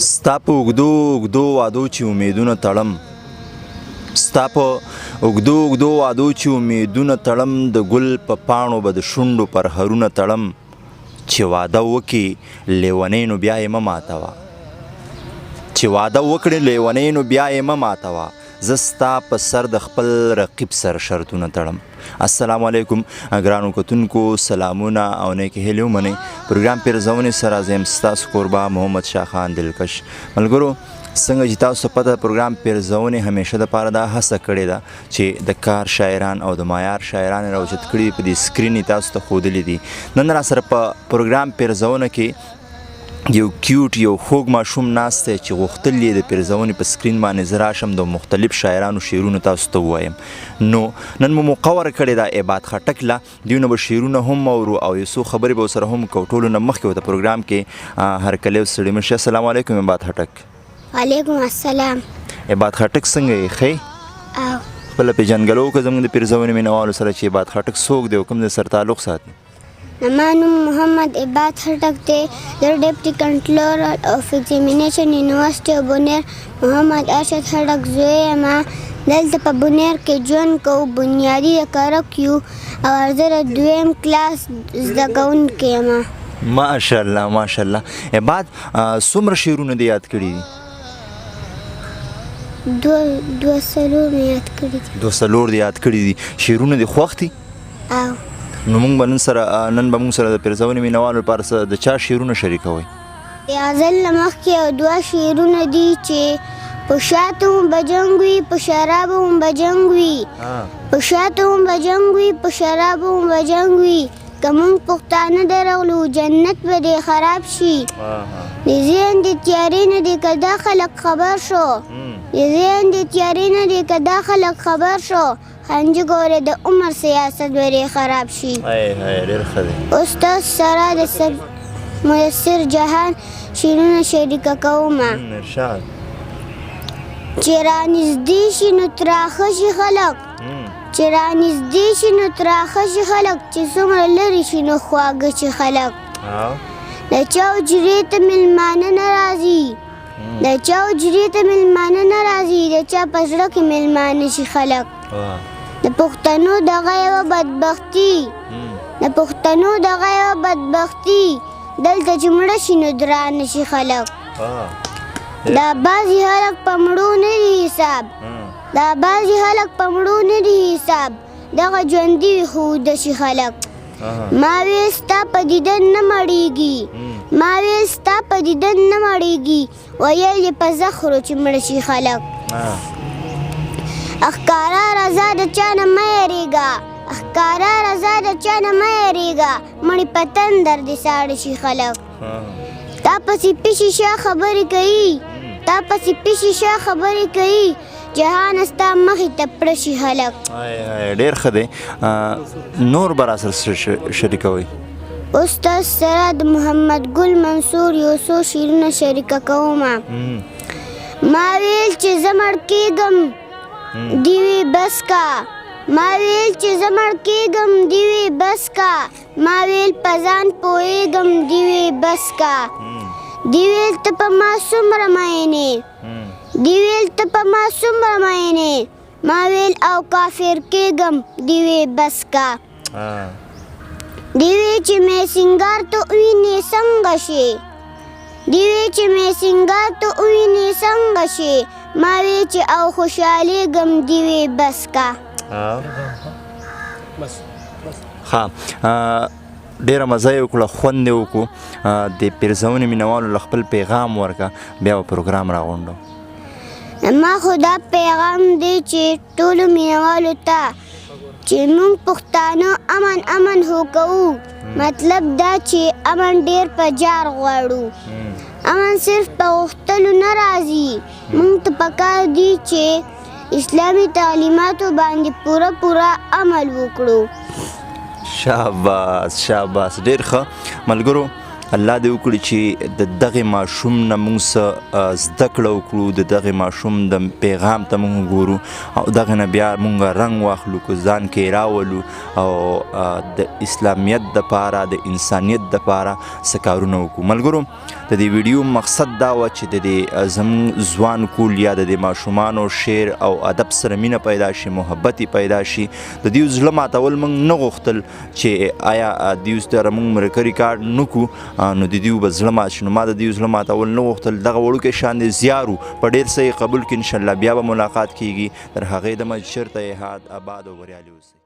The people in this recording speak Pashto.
ستا په اوږدو اوږدو وعدو چې امیدونه تړم ستا په اوږدو اوږدو وعدو چې امیدونه تړم د ګل په پاڼو به د شونډو پرهرونه تړم چې واده وکړي لیونۍ نو بیا یې مه ماتوه چې واده وکړې لیونۍ نو بیا یې مه ماتوه زه ستا په سر د خپل رقیب سر شرطونه تړم. السلام علیکم ګرانو کتونکو، سلامونه او نیکې هیلې ومنئ. پروګرام پیرزونې سره زه یم ستاسو کوربه محمد شاه خان دلکش. ملګرو، څنګه چې تاسو ته پته پروګرام پیرزونې همیشه دپاره دا هڅه کړې ده چې د کار شاعران او د معیار شاعران یې راوچت کړي دي، په دې سکرین یې تاسو ته ښودلي دي. نن راسره په پروګرام پیرزونه کې یو کیوټ یو خوږ ماشوم ناست دی چې غوښتل یې د پیرزونې په سکرین باندې زه راشم د مختلف شاعرانو شعرونه تاسو ته ووایم. نو نن مو مقوره کړې ده عباد خټک له دوی نه به شعرونه هم اورو او یو څو خبرې به ورسره هم کوو. ټولو نه مخکې ورته پروګرام کې هرکلی ستړي مه شئ. السلام علیکم عباد خټک. وعلیکم السلام. عباد خټک څنګه یې ښې؟ خپله پېژندګلو وکړه زموږ د پیرزونې مینوالو سره چې عباد خټک څوک دی او کوم ځای سره تعلق ساتي. زما نوم محمد عباد خټک دی. زه ډیپټي کنټرولر اف ایگزامینیشن یونیورسټي او بونیر محمد ارشد خټک زوی یم. دلته په بونیر کې ژوند کوو. بنیادي د کرک یو او زه د دویم کلاس زده کوونکی یم. ماشاءالله ماشاءالله. عباد څومره شعرونه دې یاد کړي دي؟ دوه څلور مې یاد کړي دي. دوه څلور دې یاد کړي دي. شعرونه دې خوښ دي؟ او نو نن به موږ سره د پیرزونې مینوالو لپاره د چا شعرونه شریکوئ؟ د غزل نه مخکې یو دوه شعرونه دي چې په شاتو هم به جنګ وي، په شرابو هم به جنګ وي. په شاتو هم به جنګ وي، په شرابو هم به جنګ وي. که موږ پښتانه درغلو جنت به دې خراب شي. د ذهن د تیارې نه دې که دا خلک خبر شو، د ذهن د تیارې نه دې که دا خلک خبر شو، خنجه ګورې د عمر سیاست به دې خراب شي. ډېر ښه دی. استاد سره د میسر جهان شعرونه شریکه کوم. چې رانږدې شي نو تراخه شي خلک، چې رانږدې شي نو تراخه شي خلک، چې څومره لرې شي نو خواږه شي خلک. د چا حجرې ته مېلمانه نه راځي، د چا حجرې ته مېلمانه نه راځي، د چا په زړه کې مېلمانه شي خلک. د پښتنو دغه یوه بدبختي، د پښتنو دغه یوه بدبختي، دلته چې مړه شي نو درانه شي خلک. دا بعضې خلک په مړو نه دي حساب، دا بعضې خلک په مړو نه دي حساب، دغه ژوندي وي خو وده شي خلک. ما ویل ستا په دیدن نه مړېږي، ما ویل ستا په دیدن نه مړېږي، ویل یې په زخرو چې مړه شي خلک. اخکارا رضا د چا نه مه یېرېږه، اخکارا رضا د چا نه مه یېرېږه، مړي په تندر دې ساړه شي خلک. تا پسې پیشي شا خبرې کوي، تا پسې پیشي شا خبرې کوي، جهان ستا مخې ته پړه شي خلک. ډېر ښه دی. نور به راسره شریکوئ؟ استاد سره د محمد ګل منصور یو څو شعرونه شریکه کوم. ما ویل چې زه مړ کېږم دیوی بس کا، ما ویل چې زه مړ کېږم دیوی بس کا، ما ویل په ځان پوهېږم دیوی بس کا. دی ویل ته په ما څومره مینې، دی ویل ته په ما څومره مینې، ما ویل او کافر کېږم دیوی بس کا. دی وی چې مې سینګار ته وینې څنګه شي، دی وی چې مې سینګار ته وینې څنګه شي، ما وی چې او خوشحالېږم دیوی بس کا. ښه، ډېره مزه یې وکړه، خوند یې وکړو. د پیرزونې مینوالو له خپل پیغام ورکړه، بیا به پروګرام راغونډو. ما خو دا پیغام دی چې ټولو مینوالو ته چې موږ پښتانه امن امن هو کوو. مطلب دا چې امن ډېر په جار غواړو، امن صرف په غوښتلو نه راځي. موږ ته پکار دي چې اسلامي تعلیماتو باندې پوره عمل وکړو. شاباس شاباس، ډېر ښه. ملګرو، الله دې وکړي چې د دغه ماشوم نه موږ څه زده کړه وکړو، د دغه ماشوم د پیغام ته موږ وګورو او دغه نه بیا موږ رنګ واخلو، که ځان کې راولو او د اسلامیت دپاره د انسانیت دپاره څه کارونه وکړو. ملګرو د دې ویډیو مقصد دا و چې د دې زموږ ځوان کول یا د دې ماشومانو شعر او ادب سره مینه پیدا شي، محبت پیدا شي. د دې زړه ماتول موږ نه غوښتل چې آیا دوی سره موږ مرکه ریکارډ نه کړو نو د دوی به زړه مات شي. نو ما د دوی زړه ماتول نه غوښتل. دغه وړوکی شان دی زیار په ډېر څه یې قبول کړي. انشاءالله بیا به ملاقات کیږي. تر هغې دمه چېرته یې اباد او بریالي اوسئ.